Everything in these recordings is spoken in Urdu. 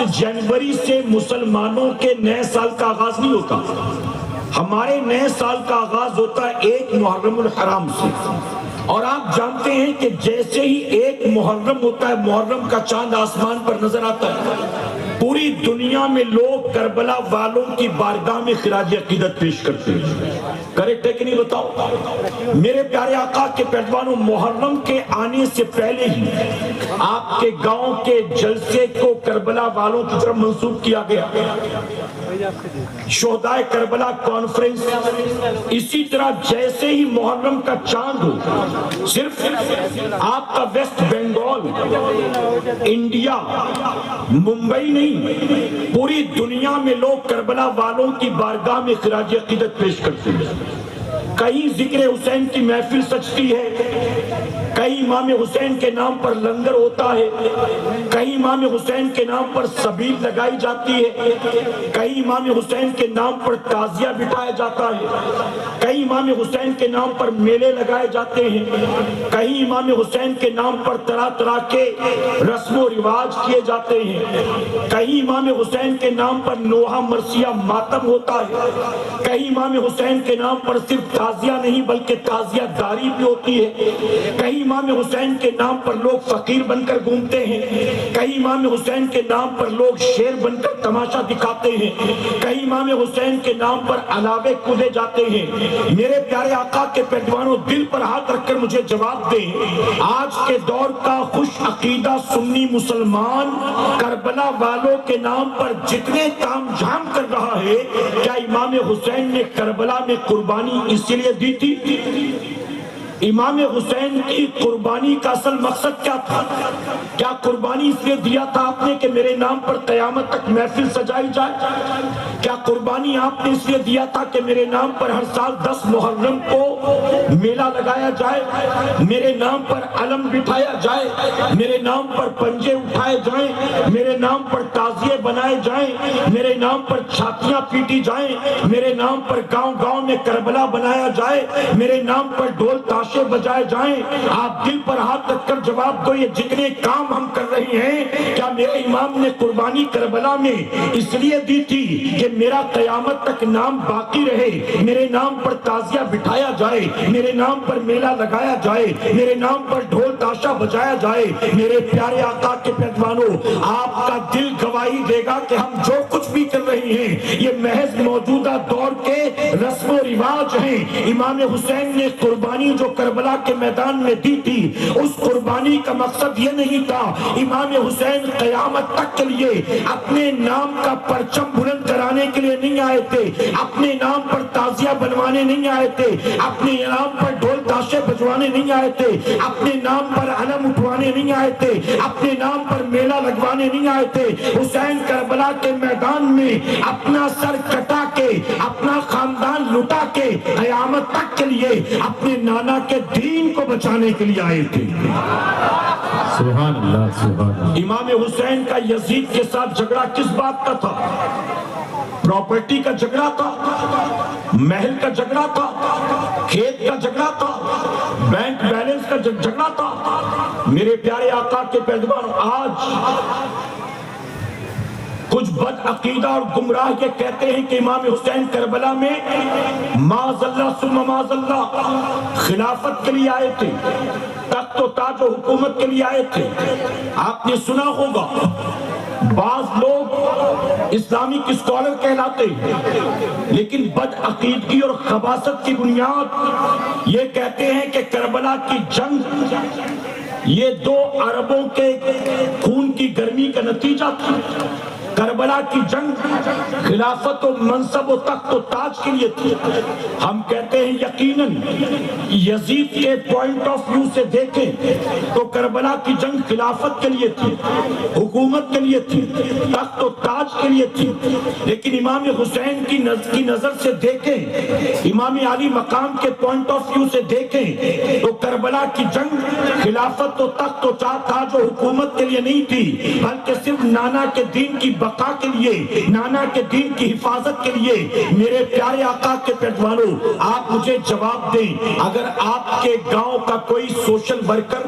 جنوری سے مسلمانوں کے نئے سال کا آغاز نہیں ہوتا. ہمارے نئے سال کا آغاز ہوتا ہے 1 محرم الحرام سے. اور آپ جانتے ہیں کہ جیسے ہی 1 محرم ہوتا ہے، محرم کا چاند آسمان پر نظر آتا ہے، پوری دنیا میں لوگ کربلا والوں کی بارگاہ میں خراج عقیدت پیش کرتے ہیں. کریکٹ ہے کہ نہیں بتاؤ؟ میرے پیارے آقا کے پیروانوں، محرم کے آنے سے پہلے ہی آپ کے گاؤں کے جلسے کو کربلا والوں کی طرف منسوب کیا گیا. شہدائے کربلا کانفرنس. اسی طرح جیسے ہی محرم کا چاند ہو، صرف آپ کا ویسٹ بنگال، انڈیا، ممبئی نہیں، پوری دنیا میں لوگ کربلا والوں کی بارگاہ میں خراج عقیدت پیش کرتے ہیں. کہیں ذکر حسین کی محفل سجتی ہے، کہیں امام حسین کے نام پر لنگر ہوتا ہے، کہیں امام حسین کے نام پر سبیل لگائی جاتی ہے، کہیں امام حسین کے نام پر تعزیہ بٹھایا جاتا ہے، کہیں امام حسین کے نام پر میلے لگائے جاتے ہیں، کہیں امام حسین کے نام پر طرح طرح کے رسم و رواج کیے جاتے ہیں، کہیں امام حسین کے نام پر نوحہ مرثیہ ماتم ہوتا ہے، کہیں امام حسین کے نام پر صرف تعزیہ نہیں بلکہ تعزیہ داری بھی ہوتی ہے، کہیں امام حسین کے نام پر لوگ فقیر بن کر گھومتے ہیں، کہیں امام حسین کے نام پر لوگ شیر بن کر تماشا دکھاتے ہیں، کہیں امام حسین کے نام پر علاوے کودے جاتے ہیں. میرے پیارے آقا کے پیروانوں، دل پر ہاتھ رکھ کر مجھے جواب دیں، آج کے دور کا خوش عقیدہ سنی مسلمان کربلا والوں کے نام پر جتنے تام جھام کر رہا ہے، کیا امام حسین نے کربلا میں قربانی اس لیے دی تھی؟ امام حسین کی قربانی کا اصل مقصد کیا تھا؟ کیا قربانی اس لیے دیا تھا آپ نے کہ میرے نام پر قیامت تک محفل سجائی جائے؟ کیا قربانی آپ نے اس لیے دیا تھا کہ میرے نام پر ہر سال 10 محرم کو میلہ لگایا جائے، میرے نام پر علم بٹھایا جائے، میرے نام پر پنجے اٹھائے جائیں، میرے نام پر تعزیے بنائے جائیں، میرے نام پر چھاتیاں پیٹی جائیں، میرے نام پر گاؤں گاؤں میں کربلا بنایا جائے، میرے نام پر ڈھول تاشے بجائے جائیں؟ آپ دل پر ہاتھ رکھ کر جواب دو، یہ جتنے کام ہم کر رہے ہیں، کیا میرے امام نے قربانی کربلا میں اس لیے دی تھی کہ میرا قیامت تک نام باقی رہے، میرے نام پر تعزیہ بٹھایا جائے، میرے نام پر میلہ لگایا جائے، میرے نام پر ڈھول تاشا بجایا جائے؟ میرے پیارے آقا کے پیروانوں، آپ کا دل گواہی دے گا کہ ہم جو کچھ بھی کر رہے ہیں یہ محض موجودہ دور کے رسم و رواج ہیں. امام حسین نے قربانی جو کربلا کے میدان میں دی تھی، اس قربانی کا مقصد یہ نہیں تھا. امام حسین قیامت تک کے لیے اپنے نام کا پرچم بلند کرانے کے لیے نہیں آئے تھے، اپنے نام پر تعزیہ بنوانے نہیں آئے تھے، اپنے نام پر ڈھول تاشے بجوانے نہیں آئے تھے، اپنے نام پر علم اٹھوانے نہیں آئے تھے، اپنے نام پر میلہ لگوانے نہیں آئے تھے. حسین کربلا کے میدان میں اپنا سر کٹا کے، اپنا خاندان لٹا کے قیامت تک کے لیے اپنے نانا کے دین کو بچانے کے لیے آئے تھے. سبحان اللہ، سبحان اللہ. امام حسین کا یزید کے ساتھ جھگڑا کس بات کا تھا؟ پراپرٹی کا جھگڑا تھا، محل کا جھگڑا تھا، کھیت کا جھگڑا تھا، بینک بیلنس کا جھگڑا تھا. میرے پیارے آقا کے پیروان، آج کچھ بد عقیدہ اور گمراہ یہ کہتے ہیں کہ امام حسین کربلا میں معاذ اللہ ثم معاذ اللہ خلافت کے لیے آئے تھے، تخت و تاج و حکومت کے لیے آئے تھے. آپ نے سنا ہوگا بعض لوگ اسلامک اسکالر کہلاتے ہیں، لیکن بد عقیدگی اور خباثت کی بنیاد یہ کہتے ہیں کہ کربلا کی جنگ یہ 2 عربوں کے خون کی گرمی کا نتیجہ تھا. کربلا کی جنگ خلافت و منصب و تخت و تاج کے لیے تھی. ہم کہتے ہیں یقیناً یزید کے پوائنٹ آف ویو سے دیکھیں تو کربلا کی جنگ خلافت کے لیے تھی، حکومت کے لیے تھی، تخت و تاج کے لیے تھی. لیکن امام حسین کی نظر سے دیکھیں، امام علی مقام کے پوائنٹ آف ویو سے دیکھیں تو کربلا کی جنگ خلافت و تخت و تاج و حکومت کے لیے نہیں تھی، بلکہ صرف نانا کے دین کی بقا کے لیے، نانا کے دین کی حفاظت کے لیے. میرے پیارے آقا کے پیروانوں، آپ مجھے جواب دیں، اگر آپ کے گاؤں کا کوئی سوشل ورکر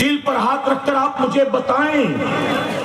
دل پر ہاتھ رکھ کر آپ مجھے بتائیں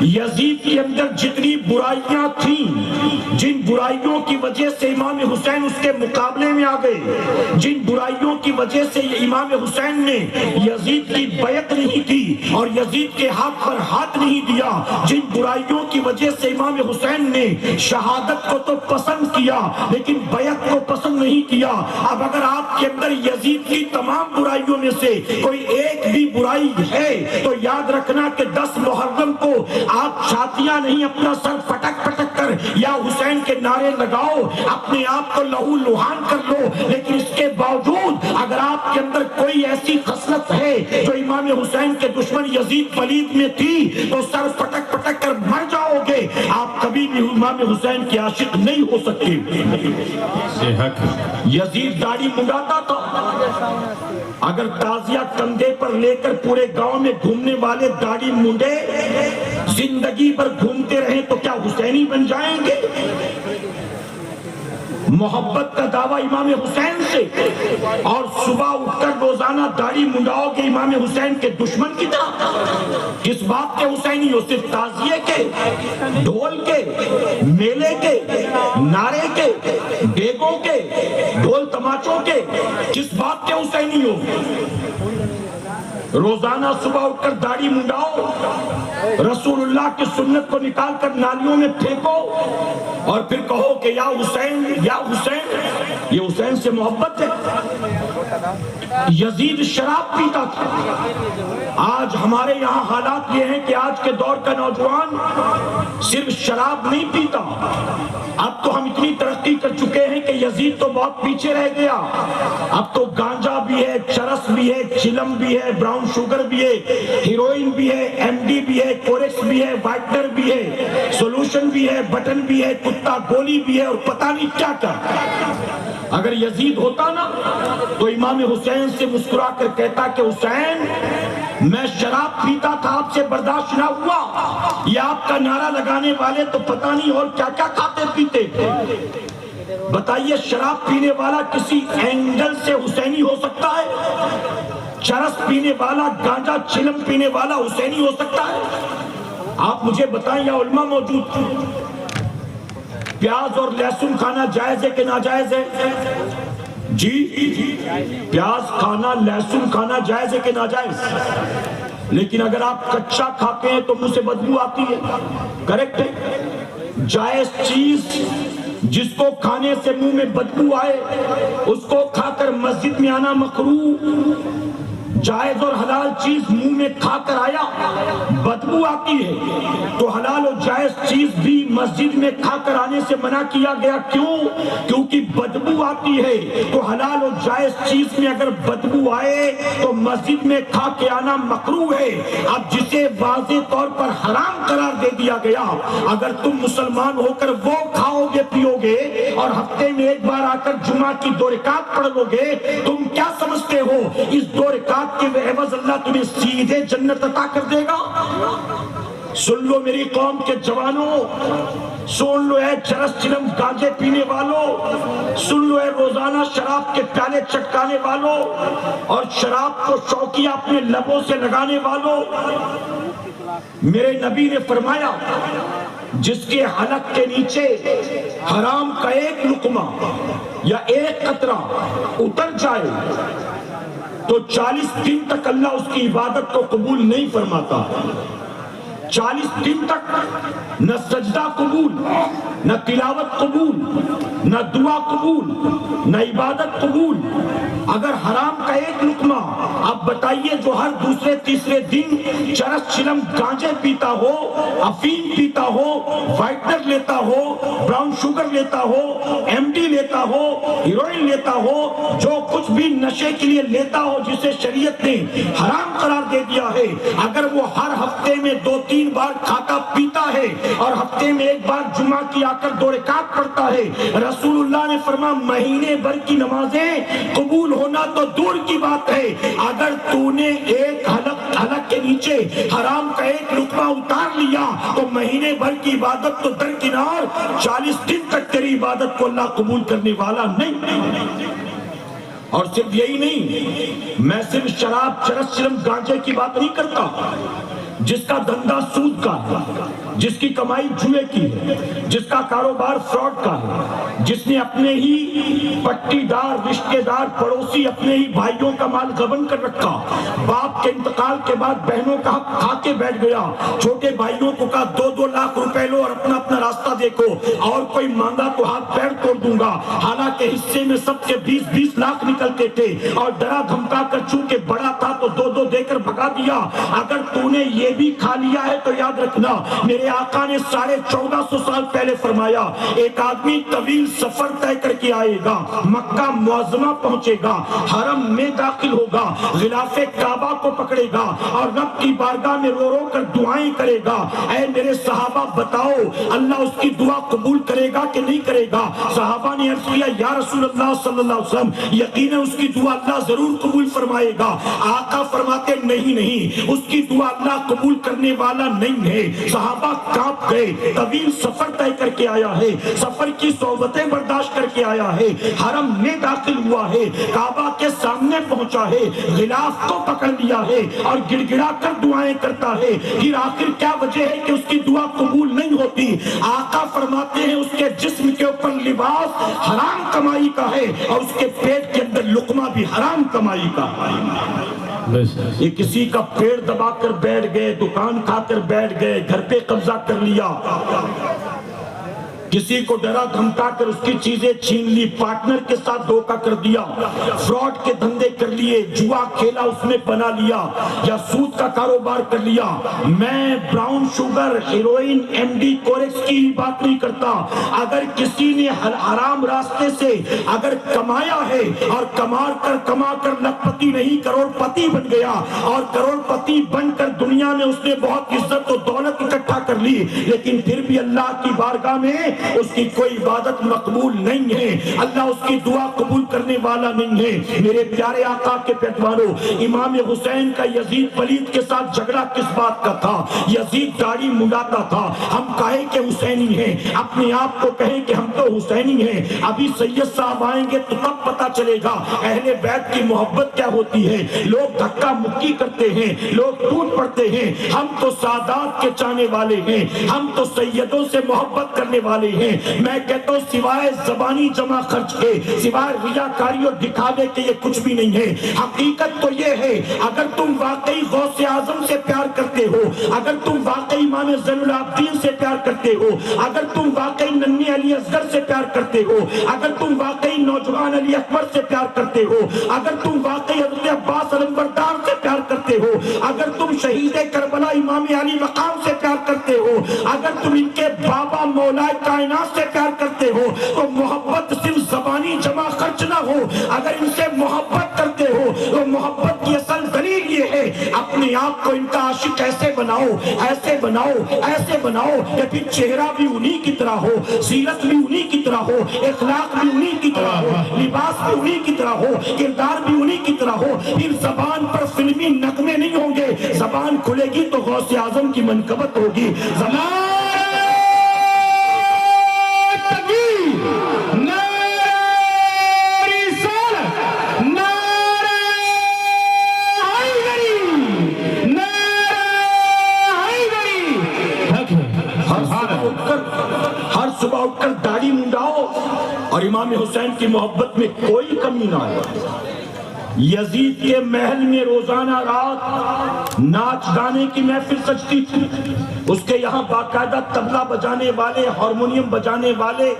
یزید کے اندر جتنی برائیاں تھیں، جن برائیوں کی وجہ سے امام حسین اس کے مقابلے میں آ گئے، جن برائیوں کی وجہ سے امام حسین نے یزید کی بیعت نہیں کی اور یزید کے ہاتھ پر ہاتھ نہیں دیا، جن برائیوں کی وجہ سے امام حسین نے شہادت کو تو پسند کیا لیکن بیعت کو پسند نہیں کیا، اب اگر آپ کے اندر یزید کی تمام برائیوں میں سے کوئی ایک بھی برائی ہے تو یاد رکھنا کہ 10 محرم کو آپ چھاتیاں نہیں اپنا سر پٹک پٹک کر یا حسین کے نعرے لگاؤ، اپنے آپ کو لہو لہان کر لو، لیکن اس کے باوجود اگر آپ کے اندر کوئی ایسی خصلت ہے جو امام حسین کے دشمن یزید پلید میں تھی تو سر پٹک پٹک کر مر جاؤ گے، آپ کبھی بھی امام حسین کے عاشق نہیں ہو سکتے۔ یزید داڑھی منڈاتا تھا، اگر تازیہ کندھے پر لے کر پورے گاؤں میں گھومنے والے داڑھی منڈے زندگی بھر گھومتے رہیں تو کیا حسینی بن جائیں گے؟ محبت کا دعویٰ امام حسین سے اور صبح اٹھ کر روزانہ داڑھی منڈاؤ گے امام حسین کے دشمن کی طرح، کس بات کے حسینی ہو؟ صرف تعزیے کے، ڈھول کے، میلے کے، نعرے کے، ڈیگوں کے، ڈھول تماچوں کے، کس بات کے حسینی ہو؟ روزانہ صبح اٹھ کر داڑھی منڈاؤ، رسول اللہ کی سنت کو نکال کر نالیوں میں پھینکو اور پھر کہو کہ یا حسین یا حسین، یہ حسین سے محبت ہے۔ یزید شراب پیتا تھا، آج ہمارے یہاں حالات یہ ہیں کہ آج کے دور کا نوجوان صرف شراب نہیں پیتا، اب تو ہم اتنی ترقی کر چکے ہیں کہ یزید تو بہت پیچھے رہ گیا، اب تو گانجا بھی ہے، چرس بھی ہے، چلم بھی ہے، براؤن شوگر بھی ہے، ہیروئن بھی ہے، ایم ڈی بھی ہے، کورکس بھی ہے، وائٹنر بھی ہے، سولوشن بھی ہے، بٹن بھی ہے، کتا گولی بھی ہے اور پتہ نہیں کیا کیا۔ اگر یزید ہوتا نا تو امام حسین سے مسکرا کر کہتا کہ حسین میں شراب پیتا تھا، آپ سے برداشت نہ ہوا، یہ آپ کا نعرہ لگانے والے تو پتہ نہیں اور کیا کیا کھاتے پیتے۔ بتائیے شراب پینے والا کسی اینگل سے حسینی ہو سکتا ہے؟ چرس پینے والا، گانجا چلم پینے والا حسینی ہو سکتا ہے؟ آپ مجھے بتائیں، یا علماء موجود تھے، پیاز اور لہسن کھانا جائز ہے کہ ناجائز ہے؟ جی پیاز کھانا، لہسن کھانا جائز ہے کہ ناجائز؟ لیکن اگر آپ کچا کھاتے ہیں تو منہ سے بدبو آتی ہے، کریکٹ ہے؟ جائز چیز جس کو کھانے سے منہ میں بدبو آئے اس کو کھا کر مسجد میں آنا مکروہ، جائز اور حلال چیز منہ میں کھا کر آیا بدبو آتی ہے تو حلال اور جائز چیز بھی مسجد میں کھا کر آنے سے منع کیا گیا، کیوں؟ کیونکہ بدبو آتی ہے، تو حلال اور جائز چیز میں اگر بدبو آئے تو مسجد میں کھا کے آنا مکروہ ہے۔ اب جسے واضح طور پر حرام قرار دے دیا گیا، اگر تم مسلمان ہو کر وہ کھاؤ گے پیو گے اور ہفتے میں ایک بار آ کر جمعہ کی 2 رکعت پڑھ لو گے، تم کیا سمجھتے ہو اس 2 رکعت کے عوض اللہ تمہیں سیدھے جنت عطا کر دے گا؟ سن لو میری قوم کے جوانوں، سن لو اے چرس چلم گانجے پینے والوں، سن لو اے روزانہ شراب کے پیالے چٹکانے والوں اور شراب کو شوقیہ اپنے لبوں سے لگانے والوں، میرے نبی نے فرمایا جس کے حلق کے نیچے حرام کا ایک لقمہ یا ایک قطرہ اتر جائے تو 40 دن تک اللہ اس کی عبادت کو قبول نہیں فرماتا۔ 40 دن تک نہ سجدہ قبول، نہ تلاوت قبول، نہ دعا قبول، نہ عبادت قبول۔ اگر حرام کا ایک لقمہ، اب بتائیے جو ہر دوسرے تیسرے دن چرس چلم گانجے پیتا ہو، افیم پیتا ہو، وائٹنر لیتا ہو، براؤن شوگر لیتا ہو، ایم ڈی لیتا ہو، ہیروئن لیتا ہو، جو کچھ بھی نشے کے لیے لیتا ہو جسے شریعت نے حرام قرار دے دیا ہے، اگر وہ ہر ہفتے میں 2-3 بار کھاتا پیتا ہے اور ہفتے میں ایک بار جمعہ کی آ کر 2 رکعت پڑھتا ہے، رسول اللہ نے فرمایا مہینے بھر کی نمازیں قبول ہونا تو دور کی بات ہے، اگر تو نے ایک حلق کے نیچے حرام کا ایک لقمہ اتار لیا تو مہینے بھر کی عبادت تو درکنار، 40 دن تک تیری عبادت کو اللہ قبول کرنے والا نہیں۔ اور صرف یہی نہیں، میں صرف شراب، چرس، چرم، گانجے کی بات نہیں کرتا، جس کا دھندا سود کا ہے، جس کی کمائی جوئے کی ہے، جس کا کاروبار فراڈ کا ہے، جس نے اپنے ہی پٹی دار، رشتے دار، پڑوسی، اپنے ہی بھائیوں کا مال غبن کر رکھا، باپ کے انتقال کے بعد بہنوں کا حق کھا کے بیٹھ گیا، چھوٹے بھائیوں کو کہا 2-2 لاکھ روپے لو اور اپنا اپنا راستہ دیکھو، اور کوئی مانگا تو ہاتھ پیر توڑ دوں گا، حالانکہ حصے میں سب کے 20-20 لاکھ نکلتے تھے، اور ڈرا دھمکا کر چونکہ بڑا تھا تو 2-2 دے کر بھگا دیا۔ اگر تو نے یہ بھی کھا لیا ہے تو یاد رکھنا، میرے آقا نے 1450 سال پہلے فرمایا، ایک آدمی طویل سفر طے کر کے آئے گا، مکہ معظمہ پہنچے گا، حرم میں داخل ہوگا، غلاف کعبہ کو پکڑے گا اور رب کی بارگاہ میں رو رو کر دعائیں کرے گا، اے میرے صحابہ بتاؤ اللہ اس کی دعا قبول کرے گا کہ نہیں کرے گا؟ صحابہ نے عرض کیا یا رسول اللہ صلی اللہ علیہ وسلم، یقینا اس کی دعا اللہ ضرور قبول فرمائے گا۔ آقا فرماتے نہیں، اس کی دعا اللہ قبول کرنے والا نہیں ہے۔ صحابہ کانپ گئے، طویل سفر طے کر کے آیا ہے، سفر کی صعوبتیں برداشت کر کے آیا ہے، حرم میں داخل ہوا ہے، کعبہ کے سامنے پہنچا ہے، غلاف کو پکڑ لیا ہے اور گڑ گڑا کر دعائیں کرتا ہے، پھر آخر کیا وجہ ہے کہ اس کی دعا قبول نہیں ہوتی؟ آقا فرماتے ہیں اس کے جسم کے اوپر لباس حرام کمائی کا ہے اور اس کے پیٹ کے اندر لقمہ بھی حرام کمائی کا ہے۔ یہ کسی کا پیڑ دبا کر بیٹھ گئے، دکان کھا کر بیٹھ گئے، گھر پہ قبضہ کر لیا، کسی کو ڈرا دھمکا کر اس کی چیزیں چھین لی، پارٹنر کے ساتھ دھوکہ کر دیا، فراڈ کے دھندے کر لیے، جوا کھیلا اس نے بنا لیا، یا سود کا کاروبار کر لیا۔ میں brown sugar, heroin, M D, Corex کی بات نہیں کرتا، اگر کسی نے حرام راستے سے اگر کمایا ہے اور کما کر لکھپتی نہیں کروڑ پتی بن گیا، اور کروڑ پتی بن کر دنیا میں اس نے بہت عزت و دولت اکٹھا کر لی، لیکن پھر بھی اللہ کی بارگاہ میں اس کی کوئی عبادت مقبول نہیں ہے، اللہ اس کی دعا قبول کرنے والا نہیں ہے۔ میرے پیارے آقا کے پیروانوں، امام حسین کا یزید پلید کے ساتھ جھگڑا کس بات کا تھا؟ یزید داڑھی منڈاتا تھا، ہم کہیں کہ حسینی ہیں، اپنے آپ کو کہیں کہ ہم تو حسینی ہیں، ابھی سید صاحب آئیں گے تو تب پتہ چلے گا اہل بیت کی محبت کیا ہوتی ہے۔ لوگ دھکا مکی کرتے ہیں، لوگ ٹوٹ پڑتے ہیں، ہم تو سادات کے چاہنے والے ہیں، ہم تو سیدوں سے محبت کرنے والے ہیں۔ میں کہتا ہوں سوائے زبانی جمع خرچ کے، سوائے ریاکاری اور دکھاوے کے یہ کچھ بھی نہیں ہے۔ حقیقت تو یہ ہے، اگر تم واقعی غوث اعظم سے پیار کرتے ہو، اگر تم واقعی امام زین العابدین سے پیار کرتے ہو، اگر تم واقعی ننھی علی اصغر سے پیار کرتے ہو، اگر تم واقعی نوجوان علی اکبر سے پیار کرتے ہو، اگر تم واقعی حضرت عباس علمبردار سے پیار کرتے ہو، اگر تم شہید کربلا امام علی مقام سے پیار کرتے ہو، اگر تم ان کے بابا مولا کائنات سے پیار کرتے ہو، تو محبت صرف زبانی جمع خرچ نہ ہو۔ اگر ان سے محبت کرتے ہو تو محبت کی اصل دلیل یہ ہے، اپنے آپ کو ان کا عاشق ایسے بناؤ، ایسے بناؤ، ایسے بناؤ کہ پھر چہرہ بھی انہی کی طرح ہو، سیرت بھی انہی کی طرح ہو، اخلاق بھی انہی کی طرح ہو، لباس بھی انہی کی طرح ہو، کردار بھی انہی کی طرح ہو۔ پھر زبان پر فلمی نغمے نہیں ہوں گے، زبان کھلے گی تو غوث اعظم کی منقبت ہوگی۔ زبان ہر صبح اٹھ کر داڑھی منڈاؤ اور امام حسین کی محبت میں کوئی کمی نہ ہو۔ یزید کے محل میں روزانہ رات ناچ گانے کی محفل سجتی تھی، اس کے یہاں باقاعدہ طبلہ بجانے والے، ہارمونیم بجانے والے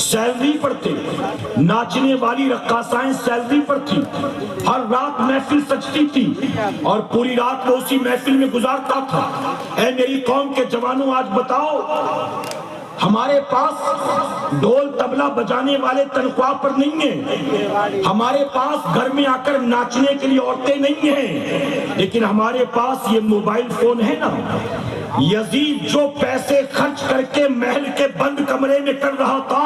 سیلری پر تھے، ناچنے والی رقاصائیں سیلری پر تھی، ہر رات محفل سجتی تھی اور پوری رات وہ اسی محفل میں گزارتا تھا۔ اے میری قوم کے جوانوں، آج بتاؤ ہمارے پاس ڈھول طبلہ بجانے والے تنخواہ پر نہیں ہیں، ہمارے پاس گھر میں آ کر ناچنے کے لیے عورتیں نہیں ہیں، لیکن ہمارے پاس یہ موبائل فون ہے نا۔ یزید جو پیسے خرچ کر کے محل کے بند کمرے میں کر رہا تھا،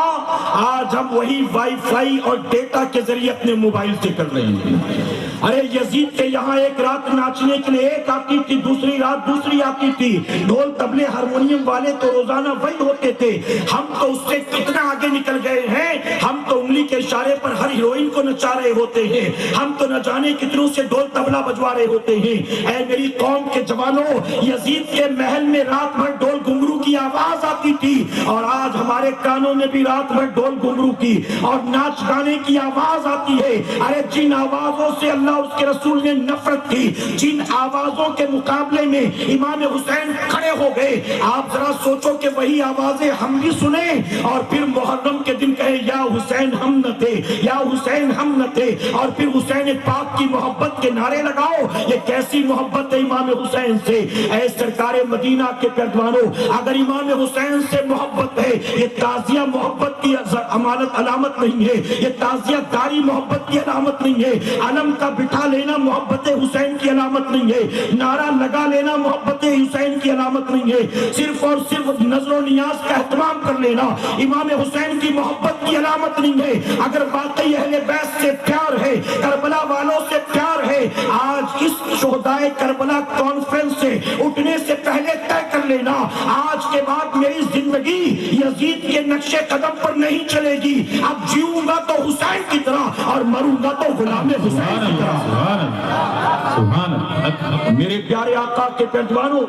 آج ہم وہی وائی فائی اور ڈیٹا کے ذریعے اپنے موبائل سے کر رہے ہیں۔ ارے یزید کے یہاں ایک رات ناچنے کے لیے ایک آتی تھی، دوسری رات دوسری آتی تھی، ڈھول طبلے ہارمونیم والے تو روزانہ وہی ہوتے تھے۔ ہم تو اس سے کتنا آگے نکل گئے ہیں، ہم تو انگلی کے اشارے پر ہر ہیروئن کو نچا رہے ہوتے ہیں، ہم تو نہ جانے کتنوں سے ڈھول طبلہ بجوا رہے ہوتے ہیں۔ اے میری قوم کے جوانوں، یزید کے محل میں رات بھر ڈھول گھنگرو کی آواز آتی تھی، اور آج ہمارے کانوں میں بھی رات بھر ڈھول گھنگرو کی اور ناچ گانے کی آواز آتی ہے۔ ارے جن آوازوں سے اللہ اس کے رسول نے نفرت کی، جن آوازوں کے مقابلے میں امام حسین کھڑے ہو گئے، آپ ذرا سوچو کہ وہی آوازیں ہم بھی سنیں اور پھر محرم کے دن کہیں یا حسین ہم نہ تھے، یا حسین ہم نہ تھے، اور پھر حسین پاک کی محبت کے نعرے لگاؤ۔ یہ کیسی محبت ہے امام حسین سے؟ اے سرکار مدینہ کے پیروانوں، اگر امام حسین سے محبت ہے، یہ تعزیہ محبت کی علامت نہیں ہے، یہ تعزیہ داری محبت کی علامت نہیں ہے، علم کا بٹھا لینا محبت حسین کی علامت نہیں ہے، نعرہ لگا لینا محبت حسین کی علامت نہیں ہے، صرف اور صرف نظر و نیاز کا اہتمام کر لینا امام حسین کی محبت کی علامت نہیں ہے۔ اگر واقعی اہل بیت سے پیار ہے، کربلا والوں سے پیار ہے، آج اس شہدائے کربلا کانفرنس سے اٹھنے سے پہلے طے کر لینا، آج کے بعد میری زندگی یزید کے نقش قدم پر نہیں چلے گی، اب جیوں گا تو حسین کی طرح اور مروں گا تو غلام حسین کی طرح۔ سبحان اللہ۔ میرے پیارے آقا کے پیروانوں،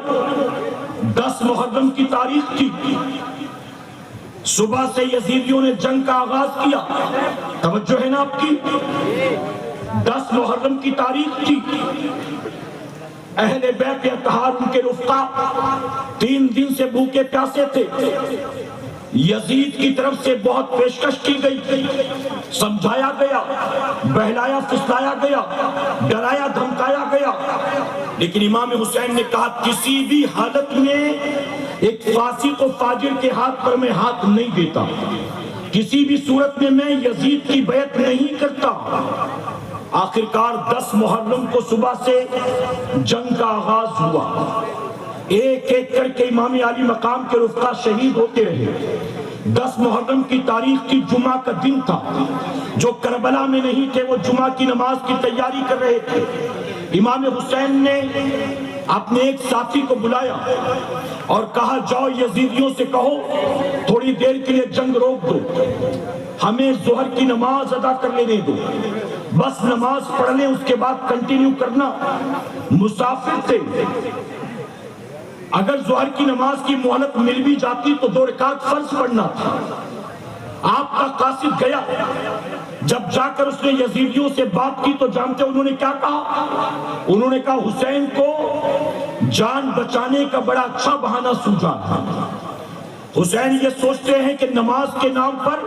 10 محرم کی تاریخ تھی، صبح سے یزیدیوں نے جنگ کا آغاز کیا، توجہ ہے نا آپ کی؟ 10 محرم کی تاریخ تھی، اہل بیت اطہار ان کے رفقا 3 دن سے بھوکے پیاسے تھے، یزید کی طرف سے بہت پیشکش کی گئی، سمجھایا گیا، بہلایا پھسلایا گیا، ڈرایا دھمکایا گیا، لیکن امام حسین نے کہا کسی بھی حالت میں ایک فاسق و فاجر کے ہاتھ پر میں ہاتھ نہیں دیتا، کسی بھی صورت میں یزید کی بیعت نہیں کرتا۔ آخرکار 10 محرم کو صبح سے جنگ کا آغاز ہوا، ایک ایک کر کے امام عالی مقام کے رفقا شہید ہوتے رہے۔ 10 محرم کی تاریخ کی جمعہ کا دن تھا، جو کربلا میں نہیں تھے وہ جمعہ کی نماز کی تیاری کر رہے تھے۔ امام حسین نے اپنے ایک ساتھی کو بلایا اور کہا جاؤ یزیدیوں سے کہو تھوڑی دیر کے لیے جنگ روک دو، ہمیں ظہر کی نماز ادا کر لینے دو، بس نماز پڑھ لیں اس کے بعد کنٹینیو کرنا۔ مسافر تھے، اگر ظہر کی نماز کی مہلت مل بھی جاتی تو 2 رکعت فرض پڑھنا تھا۔ آپ کا قاصد گیا، جب جا کر اس نے یزیدیوں سے بات کی تو جانتے انہوں نے کیا کہا؟ انہوں نے کہا حسین کو جان بچانے کا بڑا اچھا بہانہ سوچا تھا، حسین یہ سوچتے ہیں کہ نماز کے نام پر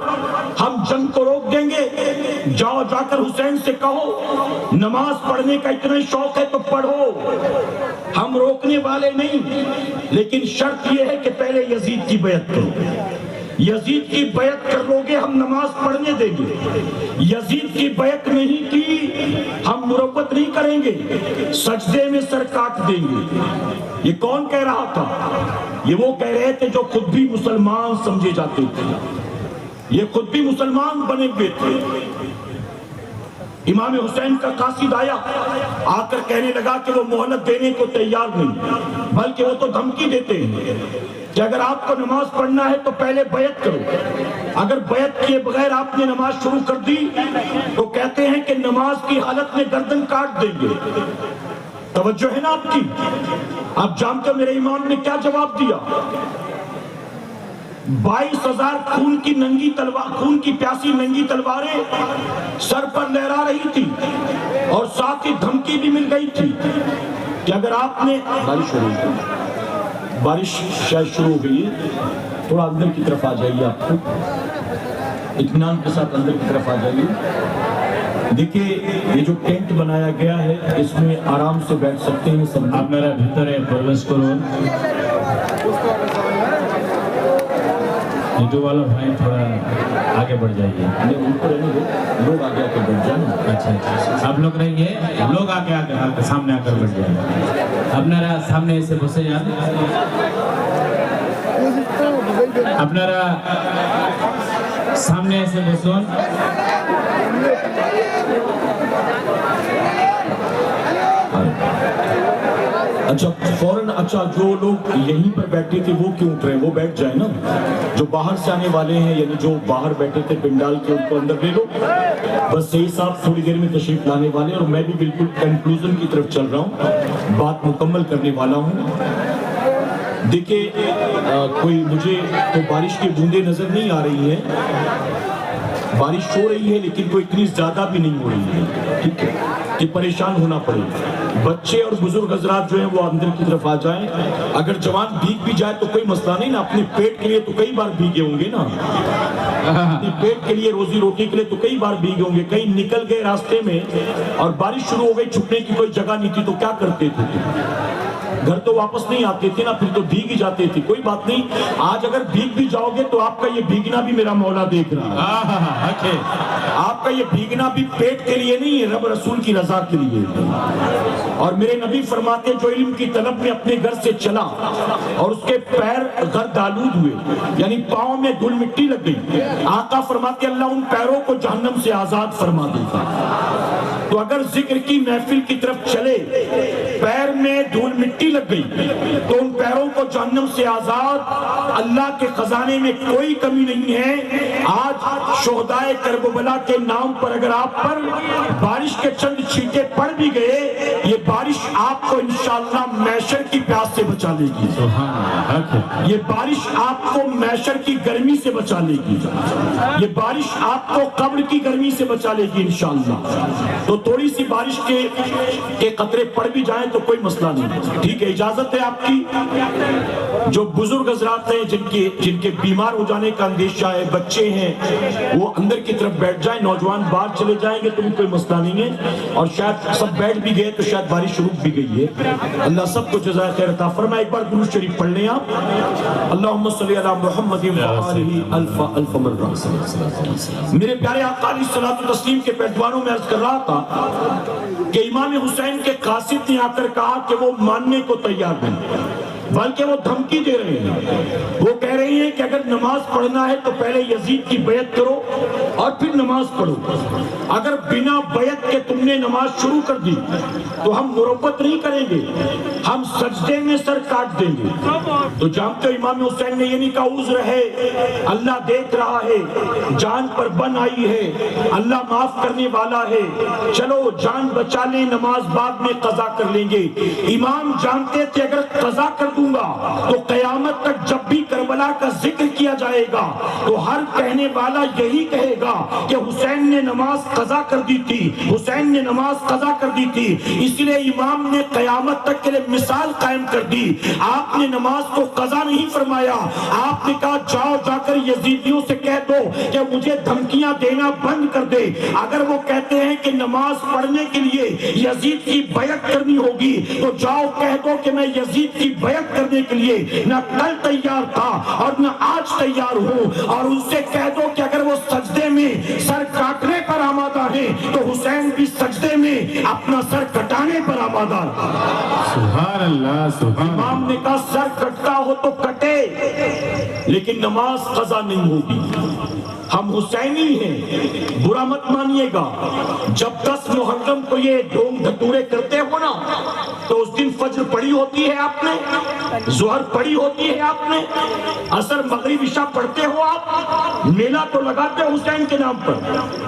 ہم جنگ کو روک دیں گے، جاؤ جا کر حسین سے کہو نماز پڑھنے کا اتنا شوق ہے تو پڑھو، ہم روکنے والے نہیں، لیکن شرط یہ ہے کہ پہلے یزید کی بیعت کرو، یزید کی بیعت کر لو گے ہم نماز پڑھنے دیں گے، یزید کی بیعت نہیں کی ہم مروت نہیں کریں گے، سجدے میں سر کاٹ دیں گے۔ یہ کون کہہ رہا تھا؟ یہ وہ کہہ رہے تھے جو خود بھی مسلمان سمجھے جاتے تھے، یہ خود بھی مسلمان بنے ہوئے تھے۔ امام حسین کا قاصد آیا، آ کر کہنے لگا کہ وہ مہلت دینے کو تیار نہیں، بلکہ وہ تو دھمکی دیتے ہیں کہ اگر آپ کو نماز پڑھنا ہے تو پہلے بیعت کرو، اگر بیعت کیے بغیر آپ نے نماز شروع کر دی تو کہتے ہیں کہ نماز کی حالت میں گردن کاٹ دیں گے۔ توجہ ہے نا آپ کی؟ آپ جانتے میرے امام نے کیا جواب دیا؟ 22,000 خون کی پیاسی ننگی تلواریں سر پر لہرا رہی تھی اور ساتھ ہی دھمکی بھی مل گئی تھی کہ اگر آپ نے بارش شاید شروع ہو گئی ہے، تھوڑا اندر کی طرف آ جائیے، آپ کو اطمینان کے ساتھ اندر کی طرف آ جائیے۔ دیکھیے یہ جو ٹینٹ بنایا گیا ہے اس میں آرام سے بیٹھ سکتے ہیں سب۔ آپ میرا بھیتر ہے پرویش کرو، جو والا بھائی تھوڑا آگے بڑھ جائیے، ان کو رہنے دو، لوگ آگے آ کر بیٹھ جائیں۔ اچھا آپ لوگ رہیے، لوگ آگے سامنے آ کر بیٹھ جائیں، اپنا سامنے ایسے بسے یاد، اپنا سامنے ایسے بسون، اچھا فوراً، اچھا جو لوگ یہیں پر بیٹھے تھے وہ کیوں اٹھ رہے ہیں؟ وہ بیٹھ جائیں نا، جو باہر سے آنے والے ہیں، یعنی جو باہر بیٹھے تھے پنڈال کے، ان کو اندر لے لو. بس سید صاحب تھوڑی دیر میں تشریف لانے والے ہیں اور میں بھی بالکل کنکلوژن کی طرف چل رہا ہوں، بات مکمل کرنے والا ہوں. دیکھیں کوئی مجھے تو بارش کی بوندیں نظر نہیں آ رہی ہیں، بارش ہو رہی ہے لیکن کوئی اتنی زیادہ بھی نہیں ہو رہی ہے، ٹھیک ہے کہ پریشان ہونا پڑے. بچے اور بزرگ حضرات جو ہیں وہ اندر کی طرف آ جائیں. اگر جوان بھیگ بھی جائے تو کوئی مسئلہ نہیں نا، اپنے پیٹ کے لیے تو کئی بار بھیگے ہوں گے نا، اپنے پیٹ کے لیے، روزی روٹی کے لیے تو کئی بار بھیگے ہوں گے. کہیں نکل گئے راستے میں اور بارش شروع ہو گئی، چھپنے کی کوئی جگہ نہیں تھی تو کیا کرتے تھے؟ گھر تو واپس نہیں آتے تھے نا، پھر تو بھیگ ہی جاتے تھے. کوئی بات نہیں، آج اگر بھیگ بھی جاؤ گے تو آپ کا یہ بھیگنا بھی میرا مولا دیکھ رہا ہے. آپ کا یہ بھیگنا بھی پیٹ کے لیے نہیں ہے، رب رسول کی رضا کے لیے. اور میرے نبی فرماتے جو علم کی طلب میں اپنے گھر سے چلا اور اس کے پیر گرد آلود ہوئے، یعنی پاؤں میں دھول مٹی لگ گئی، آقا فرماتے اللہ ان پیروں کو جہنم سے آزاد فرما دیتا. تو اگر ذکر کی محفل کی طرف چلے، پیر میں دھول مٹی لگ گئی تو ان پیروں کو جہنم سے آزاد. اللہ کے خزانے میں کوئی کمی نہیں ہے. آج شہدائے کربلا کے نام پر اگر آپ پر بارش کے چند چھینٹے پڑ بھی گئے، یہ بارش آپ کو انشاءاللہ محشر کی پیاس سے بچا لے گی. یہ بارش آپ کو محشر کی گرمی سے بچا لے گی. یہ بارش آپ کو قبر کی گرمی سے بچا لے گی انشاءاللہ. تو تھوڑی سی بارش کے قطرے پڑ بھی جائیں تو کوئی مسئلہ نہیں، ٹھیک ہے، اجازت ہے آپ کی. جو بزرگ حضرات ہیں جن کے بیمار ہو جانے کا اندیشہ ہے، بچے ہیں، وہ اندر کی طرف بیٹھ جائیں. نوجوان باہر چلے جائیں گے تو بھی کوئی مسئلہ نہیں ہے. اور شاید سب بیٹھ بھی گئے تو شاید بارش شروع بھی گئی ہے. اللہ سب کو جزائے خیر عطا فرمائے. ایک بار درود شریف پڑھ لیں آپ. اللہم صلی علی محمد وآلہ الف الف مرہ. میرے پیارے آقا علیہ الصلوۃ والتسلیم کے پیدوانوں میں عرض کر رہا تھا کہ امام حسین کے قاصد نے آ کر کہا کہ وہ ماننے کو تیار نہیں، بلکہ وہ دھمکی دے رہے ہیں. وہ کہہ رہے ہیں کہ اگر نماز پڑھنا ہے تو پہلے یزید کی بیعت کرو اور پھر نماز پڑھو. اگر بنا بیعت کے تم نے نماز شروع کر دی تو ہم مروت نہیں کریں گے، ہم سجدے میں سر کاٹ دیں گے. تو جانتے ہو امام حسین نے یہ نہیں کہا عذر ہے، اللہ دیکھ رہا ہے، جان پر بن آئی ہے، اللہ معاف کرنے والا ہے، چلو جان بچا لیں، نماز بعد میں قضا کر لیں گے. امام جانتے تھے اگر قضا کر دوں گا تو قیامت تک جب بھی کربلا کا ذکر کیا جائے گا تو ہر کہنے والا یہی کہے گا کہ حسین نے نماز قضا کر دی تھی، حسین نے نماز قضا کر دی تھی. اس لیے امام نے قیامت تک کے لیے مثال قائم کر دی. آپ نے نماز کو قضا نہیں فرمایا، آپ نے کہا جاؤ جا کر یزیدیوں سے کہہ دو کہ مجھے دھمکیاں دینا بند کر دے. اگر وہ کہتے ہیں کہ نماز پڑھنے کے لیے یزید کی بیعت کرنی ہوگی تو جاؤ کہہ دو کہ میں یزید کی بیعت کرنے کے لیے نہ کل تیار تھا اور نہ آج تیار ہوں. اور ان سے کہہ دو کہ اگر وہ سجدے میں سر کاٹنے پر آمادہ ہے تو حسین بھی سجدے میں اپنا سر کٹانے پر آمادہ ہے. سبحان اللہ سبحان. امام نے کہا سر کٹتا ہو تو کٹے لیکن نماز قضا نہیں ہوگی. ہم حسینی ہیں، برا مت مانیے گا. جب 10 محرم کو یہ ڈھونگ دھتورے کرتے ہو نا تو اس دن فجر پڑھی ہوتی ہے آپ نے، ظہر پڑھی ہوتی ہے آپ نے، عصر مغرب عشاء پڑھتے ہو آپ، میلہ تو لگاتے ہو حسین کے نام پر،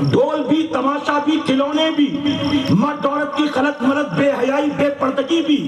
ڈھول بھی، تماشا بھی، کھلونے بھی، مرد عورت کی غلط مرد، بے حیائی، بے پردگی بھی،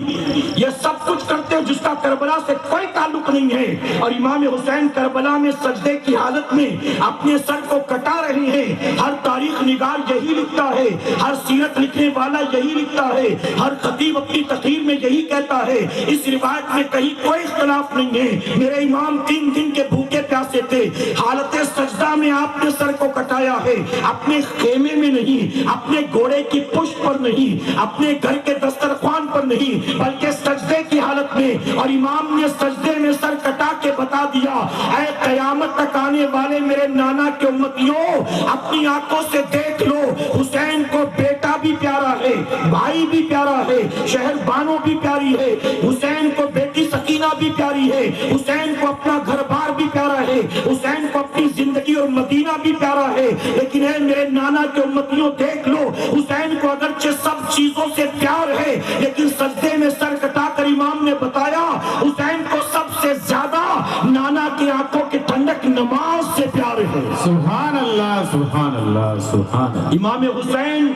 یہ سب کچھ کرتے ہو جس کا کربلا سے کوئی تعلق نہیں ہے. اور امام حسین کربلا میں سجدے کی حالت میں اپنے سر کو کٹا رہے ہیں. ہر تاریخ نگار یہی لکھتا ہے، ہر سیرت لکھنے والا یہی لکھتا ہے، ہر خطیب اپنی تقریر میں یہی کہتا ہے. اس روایت میں کہیں کوئی اختلاف نہیں ہے. میرے امام 3 دن کے بھوکے پیاسے تھے، حالت سجدہ میں آپ نے سر کو کٹایا ہے. اپنے خیمے میں نہیں، اپنے گھوڑے کی پشت پر نہیں، اپنے گھر کے دسترخوان پر نہیں، بلکہ سجدے کی حالت میں. اور امام نے سجدے میں سر کٹا کے بتا دیا اے قیامت تک آنے والے میرے نانا کے امتیوں، اپنی آنکھوں سے دیکھ لو، حسین کو بیٹا بھی پیارا ہے، بھائی بھی پیارا ہے، شہر بانو بھی پیاری ہے، حسین کو بیٹی سکینہ بھی پیاری ہے، حسین کو اپنا گھر بار بھی پیارا ہے، حسین کو اپنی زندگی اور مدینہ بھی پیارا ہے. لیکن اے میرے نانا کے امتیوں دیکھ لو، حسین کو اگرچہ سب چیزوں سے پیار ہے لیکن سجدے میں سر کٹا کر امام نے بتایا حسین کو سب سے زیادہ نانا کی آنکھوں کی ٹھنڈک نماز سے پیار ہے۔ سبحان اللہ سبحان اللہ سبحان اللہ۔ امام حسین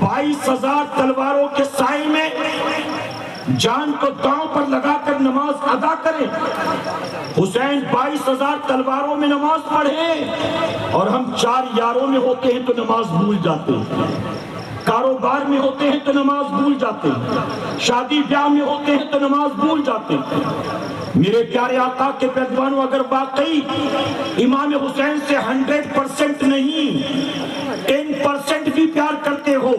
22,000 تلواروں کے سائے میں جان کو داؤں پر لگا کر نماز ادا کرے۔ حسین 22,000 تلواروں میں نماز پڑھے اور ہم 4 یاروں میں ہوتے ہیں تو نماز بھول جاتے ہیں، کاروبار میں ہوتے ہیں تو نماز بھول جاتے ہیں، شادی بیاہ میں ہوتے ہیں تو نماز بھول جاتے ہیں۔ میرے پیارے آقا کے پیروانوں، اگر واقعی امام حسین سے 100% نہیں 10% بھی پیار کرتے ہو،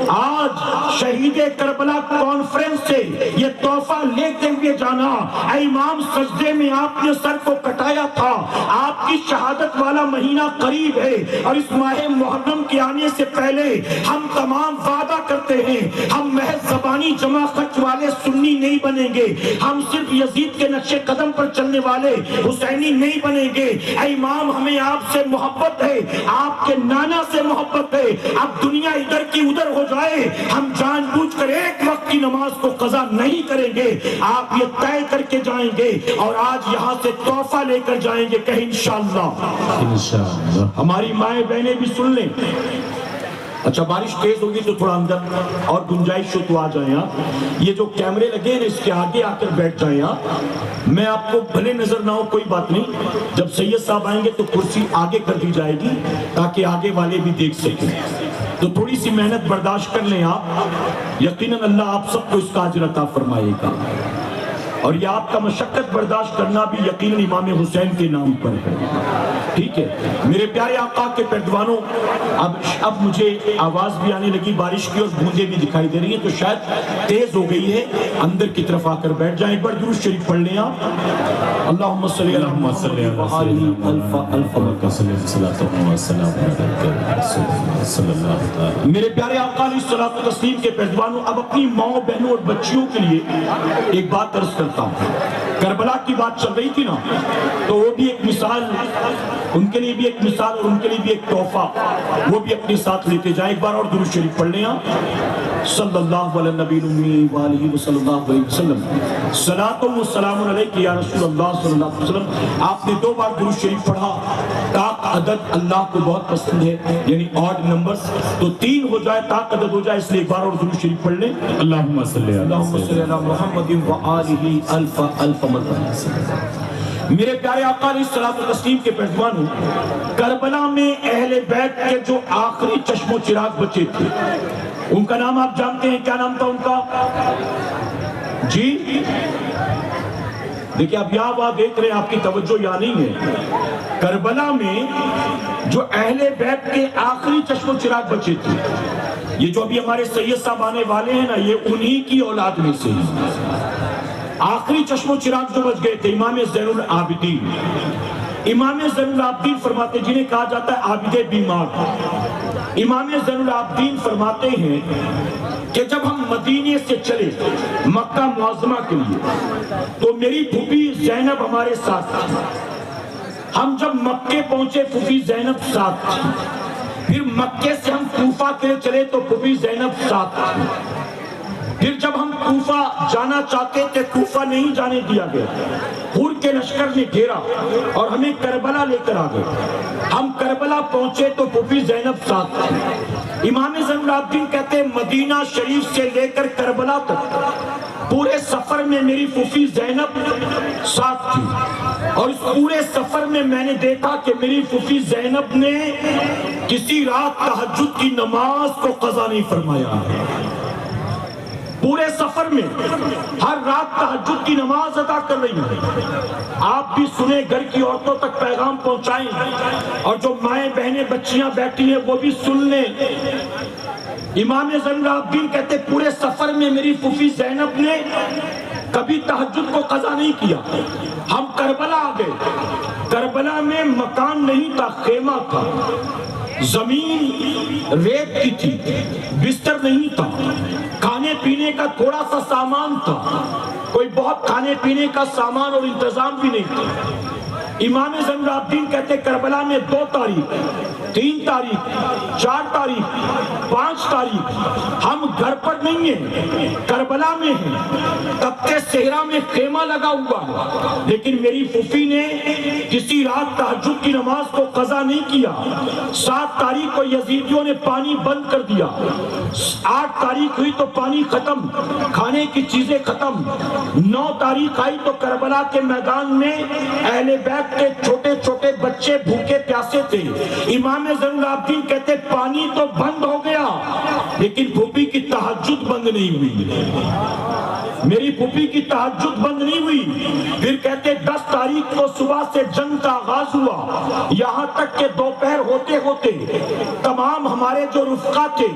آج شہید کربلا کانفرنس سے یہ تحفہ لیتے ہوئے جانا، اے امام سجدے میں آپ نے سر کو کٹایا تھا، آپ کی شہادت والا مہینہ قریب ہے اور اس ماہ محرم کے آنے سے پہلے ہم تمام وعدہ کرتے ہیں ہم محض زبانی جمع خرچ والے سنی نہیں بنیں گے، ہم صرف یزید کے نقش قدم پر چلنے والے حسینی نہیں بنیں گے۔ اے امام ہمیں آپ سے محبت ہے، آپ کے نانا سے محبت ہے، اب دنیا ادھر کی ادھر ہو جائے ہم جان بوجھ کر ایک وقت کی نماز کو قضا نہیں کریں گے، آپ یہ طے کر کے جائیں گے اور آج یہاں سے تحفہ لے کر جائیں گے کہ انشاءاللہ۔ انشاءاللہ ہماری مائیں بہنیں بھی سن لیں۔ اچھا بارش تیز ہوگی تو تھوڑا اندر اور گنجائش ہو تو آ جائیں آپ، یہ جو کیمرے لگے ہیں اس کے آگے آ کر بیٹھ جائیں آپ، میں آپ کو بھلے نظر نہ ہو کوئی بات نہیں، جب سید صاحب آئیں گے تو کرسی آگے کر دی جائے گی تاکہ آگے والے بھی دیکھ سکیں، تو تھوڑی سی محنت برداشت کر لیں آپ، یقیناً اللہ آپ سب کو اس کا اجر عطا فرمائے گا، اور یہ آپ کا مشقت برداشت کرنا بھی یقیناً امام حسین کے نام پر ہے، ٹھیک ہے میرے پیارے آقا کے پیروانوں۔ اب مجھے آواز بھی آنے لگی بارش کی اور بوندیں بھی دکھائی دے رہی ہیں، تو شاید تیز ہو گئی ہے، اندر کی طرف آ کر بیٹھ جائیں، ایک بار درود شریف پڑھ لیں آپ۔ اللہم صلی اللہ اللہم صلی اللہ علیہ وسلم۔ میرے پیارے آقا علیہ الصلوۃ والتسلیم کے پیروانوں، اب اپنی ماؤں بہنوں اور بچیوں کے لیے ایک بات عرض کرتا ہوں، کربلا کی بات چل رہی تھی نا، تو وہ بھی ایک مثال، ان کے لیے بھی ایک مثال اور ان کے لیے بھی ایک تحفہ، وہ بھی اپنے ساتھ لیتے جائیں۔ ایک بار اور درود شریف پڑھ لیں آپ، صلی اللہ علیہ نبی الامی وآلہ صلی اللہ علیہ وسلم، صلاۃ و سلام علیک یا رسول اللہ صلی اللہ علیہ وسلم۔ آپ نے 2 بار درود شریف پڑھا، تاک عدد اللہ کو بہت پسند ہے، یعنی آڈ نمبرز، تو 3 ہو جائے تاک عدد ہو جائے، اس لیے ایک بار اور درود شریف پڑھ لیں، اللہم صلی علی محمد وآلہ الف الف مرتبہ۔ میرے پیارے آقا علیہ الصلوۃ والتسلیم کے پیروانوں، کربلا میں اہل بیت کے جو آخری چشم و چراغ بچے تھے، ان کا نام آپ جانتے ہیں، کیا نام تھا ان کا؟ جی دیکھیں اب یہاں وہاں دیکھ رہے ہیں، آپ کی توجہ یہاں نہیں ہے۔ کربلا میں جو اہل بیت کے آخری چشم و چراغ بچے تھے، یہ جو ابھی ہمارے سید صاحب آنے والے ہیں نا، یہ انہی کی اولاد میں سے آخری چشم و چراغ جو بچ گئے تھے، امام زین العابدین۔ امام زین العابدین فرماتے، جنہیں کہا جاتا ہے عابد بیمار، امام زین العابدین فرماتے ہیں کہ جب ہم مدینے سے چلے مکہ معظمہ کے لیے تو میری پھوپھی زینب ہمارے ساتھ تھی، ہم جب مکے پہنچے پھوپھی زینب ساتھ تھی، پھر مکے سے ہم کوفہ کے لیے چلے تو پھوپھی زینب ساتھ تھی، پھر جب ہم کوفہ جانا چاہتے تھے کوفہ نہیں جانے دیا گیا، حور کے لشکر نے گھیرا اور ہمیں کربلا لے کر آ گئے، ہم کربلا پہنچے تو پھوپھی زینب ساتھ تھی۔ امام زین العابدین کہتے ہیں مدینہ شریف سے لے کر کربلا تک پورے سفر میں میری پھوپھی زینب ساتھ تھی، اور اس پورے سفر میں میں نے دیکھا کہ میری پھوپھی زینب نے کسی رات تہجد کی نماز کو قضا نہیں فرمایا، پورے سفر میں ہر رات تہجد کی نماز ادا کر رہی ہیں۔ آپ بھی سنیں، گھر کی عورتوں تک پیغام پہنچائیں، اور جو مائیں بہنیں بچیاں بیٹھی ہیں وہ بھی سن لیں۔ امام زین العابدین کہتے پورے سفر میں میری پھوپھی زینب نے کبھی تہجد کو قضا نہیں کیا۔ ہم کربلا آ گئے، کربلا میں مکان نہیں تھا، خیمہ تھا، زمین ریت کی تھی، بستر نہیں تھا، کھانے پینے کا تھوڑا سا سامان تھا، کوئی بہت کھانے پینے کا سامان اور انتظام بھی نہیں تھا۔ امام زین العابدین کہتے کربلا میں 2 تاریخ، 3 تاریخ، 4 تاریخ، 5 تاریخ ہم گھر پر نہیں ہیں، کربلا میں ہیں، تب صحرا میں خیمہ لگا ہوا ہے، لیکن میری پھوپھی نے کسی رات تہجد کی نماز کو قضا نہیں کیا۔ 7 تاریخ کو یزیدیوں نے پانی بند کر دیا، 8 تاریخ ہوئی تو پانی ختم، کھانے کی چیزیں ختم، 9 تاریخ آئی تو کربلا کے میدان میں اہل بیت کے چھوٹے چھوٹے بچے بھوکے پیاسے تھے۔ امام زین العابدین کہتے پانی تو بند ہو گیا لیکن پھوپھی کی تہجد بند نہیں ہوئی، میری پھوپھی کی تہجد بند نہیں ہوئی۔ پھر کہتے 10 تاریخ کو صبح سے جنگ کا آغاز ہوا، یہاں تک کہ دوپہر ہوتے ہوتے تمام ہمارے جو رفقا تھے،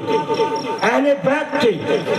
اہل بیت تھے،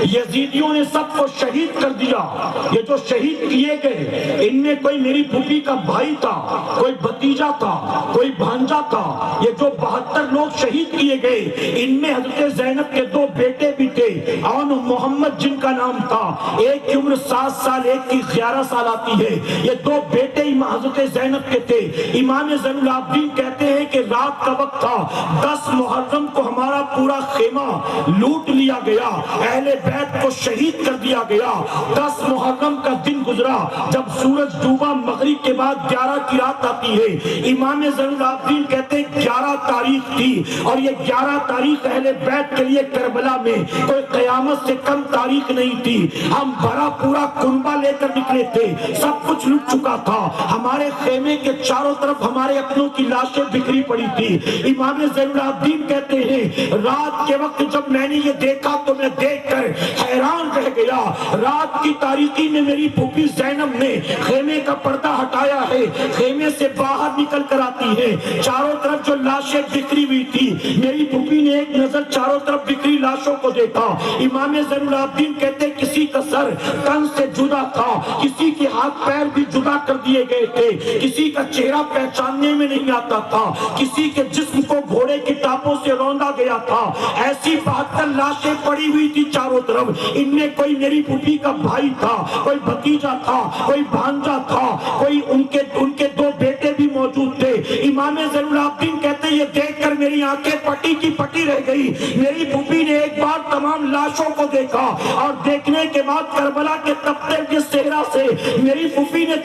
یزیدیوں نے سب کو شہید کر دیا۔ یہ جو شہید کیے گئے ان میں کوئی میری پھوپھی کا بھائی تھا، کوئی بھتیجا تھا، کوئی بھانجا تھا۔ یہ جو 72 لوگ شہید کیے گئے ان میں حضرت زینب کے 2 بیٹے بھی تھے، عون و محمد جن کا نام تھا، ایک کی عمر 7 سال، ایک کی 11 سال آتی ہے۔ یہ 2 بیٹے حضرت زینب کے تھے۔ امام زین العابدین کہتے ہیں کہ رات کا وقت تھا، 10 محرم کو ہمارا پورا خیمہ لوٹ لیا گیا، اہل بیت کو شہید کر دیا گیا۔ 10 محرم کا دن گزرا، جب سورج ڈوبا مغرب کے بعد 11 کی رات آتی ہے۔ امام زین العابدین کہتے ہیں 11 تاریخ تھی اور یہ 11 تاریخ اہل بیت کے لیے کربلا میں کوئی قیامت سے کم تاریخ نہیں تھی۔ ہم بھرا پورا کنبہ لے کر نکلے تھے، سب کچھ لٹ چکا تھا، ہمارے خیمے کے چاروں طرف ہمارے اپنوں کی لاشیں بکھری پڑی تھی۔ امام زین العابدین کہتے ہیں رات کے وقت جب میں نے یہ دیکھا تو میں دیکھ کر حیران رہ گیا۔ رات کی تاریکی میں میری پھوپھی زینب نے خیمے کا پردہ ہٹایا ہے، خیمے سے باہر نکل کر آتی ہے، چاروں طرف جو لاشیں بکھری ہوئی تھی، میری پھوپھی نے ایک نظر چاروں طرف بکھری لاشوں کو دیکھا۔ امام زین العابدین کہتے کسی کا سر تن سے جدا تھا، کسی کے ہاتھ پیر بھی جدا کر دیے گئے تھے، کسی کا چہرہ پہچاننے میں نہیں آتا تھا، کسی کے جسم کو گھوڑے کی ٹاپوں سے روندا گیا تھا۔ ایسی 72 لاشیں پڑی ہوئی تھی چاروں طرف، ان میں کوئی میری پھوپھی کا بھائی تھا، کوئی بھتیجا تھا، کوئی بھانجا تھا، کوئی ان کے 2 بیٹے بھی موجود تھے۔ امام زین العابدین کہتے یہ دیکھ کر میری آنکھیں پٹی کی پٹی رہ گئی۔ میری پھوپھی نے ایک بار تمام لاشوں کو دیکھا اور دیکھنے کے بعد کربلا کے تپتے کے صحرا سے میری پھوپھی نے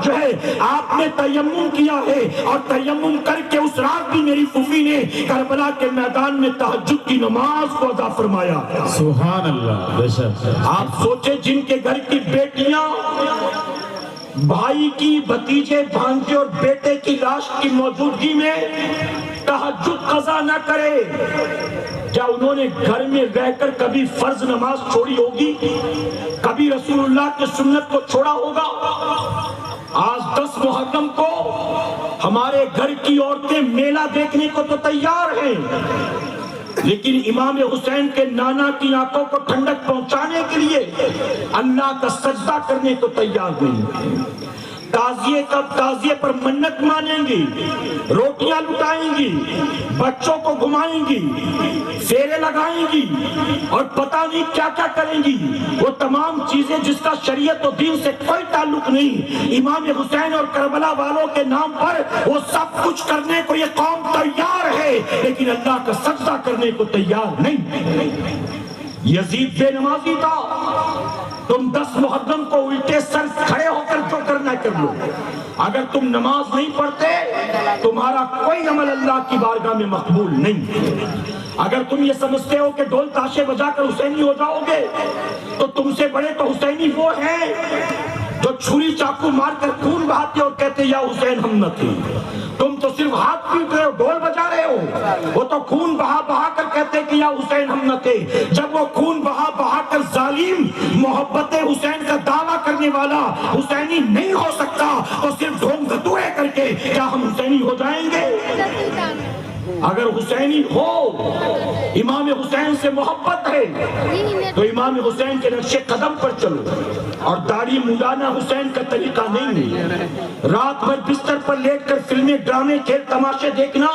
جو ہے آپ نے تیمم کیا ہے، اور تیمم کر کے اس رات بھی میری پھوپھی نے کربلا کے میدان میں تہجد کی نماز کو ادا فرمایا۔ سبحان اللہ، بے شک۔ آپ سوچے جن کے گھر کی بیٹیاں بھائی کی، بھتیجے، بھانجے اور بیٹے کی لاش کی موجودگی میں تہجد قضا نہ کرے، کیا انہوں نے گھر میں رہ کر کبھی فرض نماز چھوڑی ہوگی؟ کبھی رسول اللہ کی سنت کو چھوڑا ہوگا؟ آج 10 محرم کو ہمارے گھر کی عورتیں میلہ دیکھنے کو تو تیار ہیں، لیکن امام حسین کے نانا کی آنکھوں کو ٹھنڈک پہنچانے کے لیے اللہ کا سجدہ کرنے کو تیار نہیں۔ تعزیے پر منت مانیں گی، روٹیاں لٹائیں گی، بچوں کو گھمائیں گی، پھیرے لگائیں گی اور پتہ نہیں کیا کیا کریں گی، وہ تمام چیزیں جس کا شریعت و دین سے کوئی تعلق نہیں۔ امام حسین اور کربلا والوں کے نام پر وہ سب کچھ کرنے کو یہ قوم تیار ہے، لیکن اللہ کا سجدہ کرنے کو تیار نہیں۔ یزید بے نمازی تھا، تم 10 محرم کو الٹے سر کھڑے ہو کر جو کرنا کر لو، اگر تم نماز نہیں پڑھتے تمہارا کوئی عمل اللہ کی بارگاہ میں مقبول نہیں۔ اگر تم یہ سمجھتے ہو کہ ڈھول تاشے بجا کر حسینی ہو جاؤ گے تو تم سے بڑے تو حسینی وہ ہیں جو چھری چاقو مار کر خون بہاتے اور کہتے یا حسین ہم نہ تھے۔ تم تو صرف ہاتھ پیٹ رہے ہو، ڈھول بجا رہے ہو، وہ تو خون بہا بہا کر کہتے کہ یا حسین ہم نہ تھے۔ جب وہ خون بہا بہا کر ظالم محبت حسین کا دعویٰ کرنے والا حسینی نہیں ہو سکتا تو صرف ڈھونگ دھتورے کر کے کیا ہم حسینی ہو جائیں گے؟ اگر حسینی ہو، امام حسین سے محبت ہے تو امام حسین کے نقش قدم پر چلو، اور داڑھی مڈانا حسین کا طریقہ نہیں ہے۔ رات بھر بستر پر لیٹ کر فلمیں، ڈرامے، کھیل تماشے دیکھنا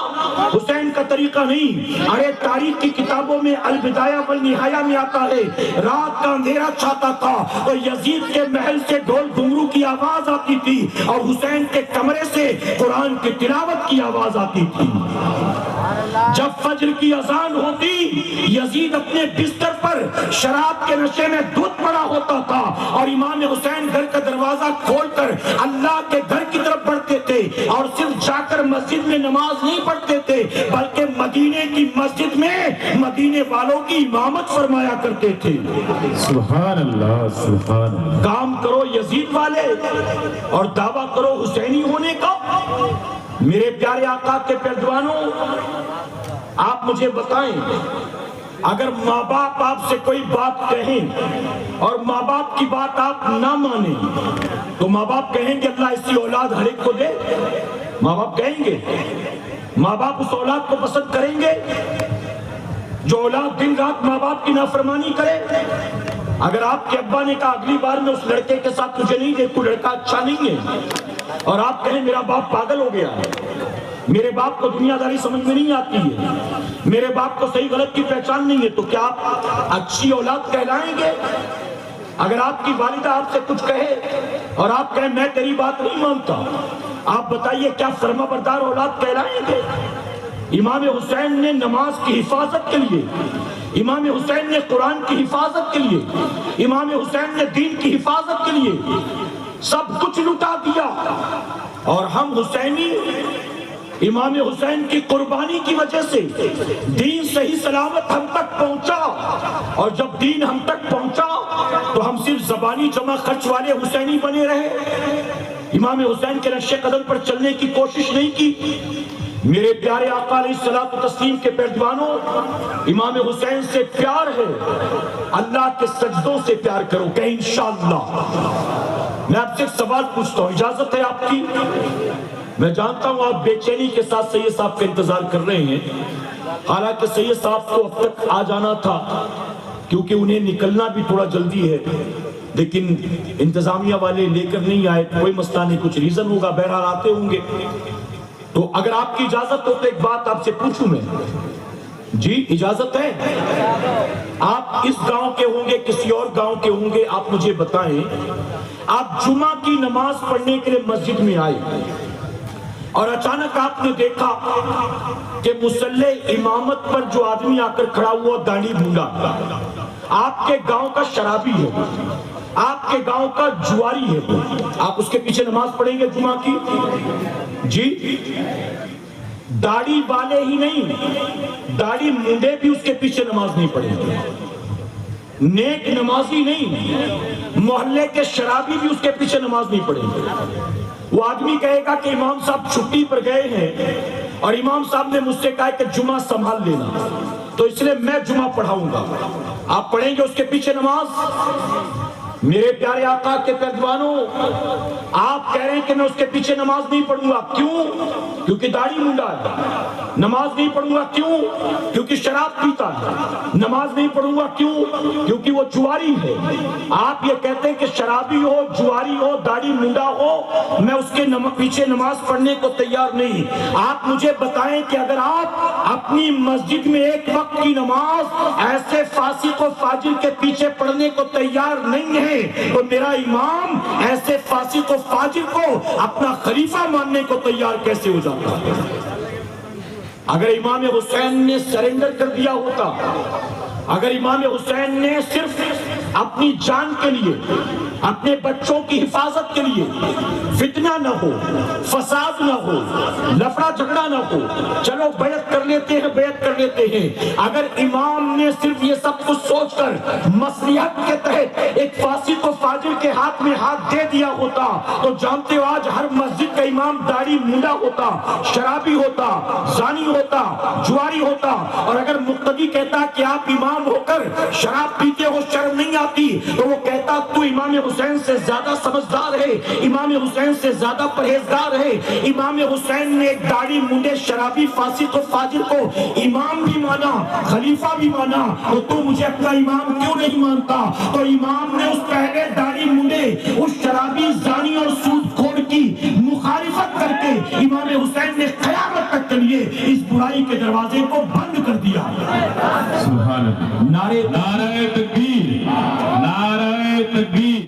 حسین کا طریقہ نہیں۔ ارے تاریخ کی کتابوں میں البدایہ والنہایہ میں آتا ہے رات کا اندھیرا چھاتا تھا تو یزید کے محل سے ڈھول گھنگرو کی آواز آتی تھی اور حسین کے کمرے سے قرآن کی تلاوت کی آواز آتی تھی۔ جب فجر کی اذان ہوتی یزید اپنے بستر پر شراب کے نشے میں دھت پڑا ہوتا تھا اور امام حسین گھر کا دروازہ کھول کر اللہ کے گھر کی طرف بڑھتے تھے اور صرف جا کر مسجد میں نماز نہیں پڑھتے تھے بلکہ مدینے کی مسجد میں مدینے والوں کی امامت فرمایا کرتے تھے. سبحان اللہ سبحان اللہ. کام کرو یزید والے اور دعویٰ کرو حسینی ہونے کا. میرے پیارے آقا کے پیروانوں آپ مجھے بتائیں اگر ماں باپ آپ سے کوئی بات کہیں اور ماں باپ کی بات آپ نہ مانیں تو ماں باپ کہیں گے اللہ اسی اولاد ہر ایک کو دے؟ ماں باپ کہیں گے؟ ماں باپ اس اولاد کو پسند کریں گے جو اولاد دن رات ماں باپ کی نافرمانی کرے؟ اگر آپ کے ابا نے کہا اگلی بار میں اس لڑکے کے ساتھ تجھے نہیں دیکھوں، لڑکا اچھا نہیں ہے، اور آپ کہیں میرا باپ پاگل ہو گیا ہے، میرے باپ کو دنیا داری سمجھ میں نہیں آتی ہے، میرے باپ کو صحیح غلط کی پہچان نہیں ہے، تو کیا آپ اچھی اولاد کہلائیں گے؟ اگر آپ کی والدہ آپ سے کچھ کہے اور آپ کہیں میں تیری بات نہیں مانتا، آپ بتائیے کیا فرما بردار اولاد کہلائیں گے؟ امام حسین نے نماز کی حفاظت کے لیے، امام حسین نے قرآن کی حفاظت کے لیے، امام حسین نے دین کی حفاظت کے لیے سب کچھ لٹا دیا، اور ہم حسینی امام حسین کی قربانی کی وجہ سے دین صحیح سلامت ہم تک پہنچا، اور جب دین ہم تک پہنچا تو ہم صرف زبانی جمع خرچ والے حسینی بنے رہے، امام حسین کے نقش قدم پر چلنے کی کوشش نہیں کی. میرے پیارے آقا علیہ الصلوۃ والتسلیم کے پیروانوں امام حسین سے پیار ہے، اللہ کے سجدوں سے پیار کرو کہ انشاءاللہ. میں آپ سے ایک سوال پوچھتا ہوں، اجازت ہے آپ کی؟ میں جانتا ہوں آپ بے چینی کے ساتھ سید صاحب کا انتظار کر رہے ہیں، حالانکہ سید صاحب کو اب تک آ جانا تھا کیونکہ انہیں نکلنا بھی تھوڑا جلدی ہے، لیکن انتظامیہ والے لے کر نہیں آئے. کوئی مسئلہ نہیں، کچھ ریزن ہوگا، بہرحال آتے ہوں گے. تو اگر آپ کی اجازت ہو تو ایک بات آپ سے پوچھوں میں. جی اجازت ہے؟ آپ اس گاؤں کے ہوں گے، کسی اور گاؤں کے ہوں گے، آپ مجھے بتائیں آپ جمعہ کی نماز پڑھنے کے لیے مسجد میں آئے اور اچانک آپ نے دیکھا کہ مصلی امامت پر جو آدمی آ کر کھڑا ہوا داڑھی بھونڈا آپ کے گاؤں کا شرابی ہے، آپ کے گاؤں کا جواری ہے، آپ اس کے پیچھے نماز پڑھیں گے جمعہ کی؟ جی داڑھی والے ہی نہیں، داڑھی مونڈے بھی اس کے پیچھے نماز نہیں پڑھیں گے. نیک نمازی نہیں، محلے کے شرابی بھی اس کے پیچھے نماز نہیں پڑھیں گے. وہ آدمی کہے گا کہ امام صاحب چھٹی پر گئے ہیں اور امام صاحب نے مجھ سے کہا کہ جمعہ سنبھال لینا، تو اس لیے میں جمعہ پڑھاؤں گا. آپ پڑھیں گے اس کے پیچھے نماز؟ میرے پیارے آقا کے پیروانوں آپ کہہ رہے ہیں کہ میں اس کے پیچھے نماز نہیں پڑھوں گا. کیوں؟ کیونکہ داڑھی مونڈا ہے. نماز نہیں پڑھوں گا کیوں؟ کیونکہ شراب پیتا ہے. نماز نہیں پڑھوں گا کیوں؟ کیونکہ وہ جواری ہے. آپ یہ کہتے ہیں کہ شرابی ہو، جواری ہو، داڑھی مونڈا ہو، میں اس کے پیچھے نماز پڑھنے کو تیار نہیں. آپ مجھے بتائیں کہ اگر آپ اپنی مسجد میں ایک وقت کی نماز ایسے فاسق و فاجر کے پیچھے پڑھنے کو تیار نہیں ہے تو میرا امام ایسے فاسق و فاجر کو اپنا خلیفہ ماننے کو تیار کیسے ہو جاتا ہے؟ اگر امام حسین نے سرنڈر کر دیا ہوتا، اگر امام حسین نے صرف اپنی جان کے لیے، اپنے بچوں کی حفاظت کے لیے، فتنہ نہ ہو، فساد نہ ہو، لفڑا جھگڑا نہ ہو، چلو بیعت کر لیتے ہیں، بیعت کر لیتے ہیں. اگر امام نے صرف یہ سب کچھ سوچ کر مصلحت کے تحت ایک فاسق و فاجر کے ہاتھ میں ہاتھ دے دیا ہوتا تو جانتے ہو آج ہر مسجد کا امام داڑھی مونڈا ہوتا، شرابی ہوتا، زانی ہوتا، جواری ہوتا. اور اگر مقتدی کہتا کہ آپ امام ہو کر شراب پیتے ہو، شرم نہیں آتی، تو وہ کہتا تو امام حسین سے زیادہ سمجھدار ہے، امام حسین سے زیادہ پرہیزگار ہے. امام حسین نے ایک داڑھی مونڈے شرابی فاسق و فاجر کو امام بھی مانا، خلیفہ بھی مانا، تو تو مجھے اپنا امام کیوں نہیں مانتا؟ تو امام نے اس پہلے داڑھی مونڈے، اس شرابی، زانی اور سود خور کی مخالفت کر کے امام حسین نے قیامت تک کے لیے اس برائی کے دروازے کو بند